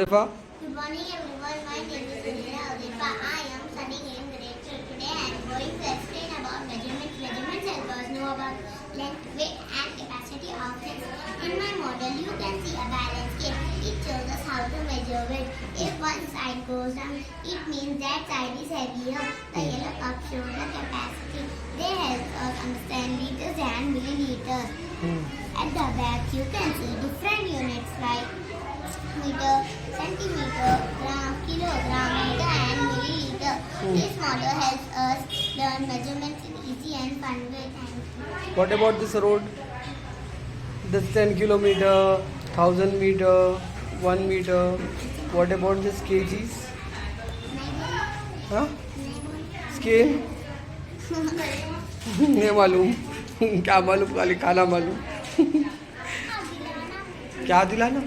Defa? Good morning everyone, my name is Sunila Udipa. I am studying in grade 2. Today I am going to explain about measurements. Measurements help us know about length, weight and capacity of things. In my model you can see a balance scale. It shows us how to measure weight. If one side goes down, it means that side is heavier. The yellow cup shows the capacity. They help us understand liters and milliliters. At the back you can see different units like meter, centimeter, gram, kilogram, meter and milliliter. This model helps us learn measurements in easy and fun way. Thank you. What about this road? This 10 kilometer, 1000 meter, 1 meter. What about this kgs? Huh? Scale? नहीं मालूम क्या मालूम खाली खाना मालूम क्या दिलाना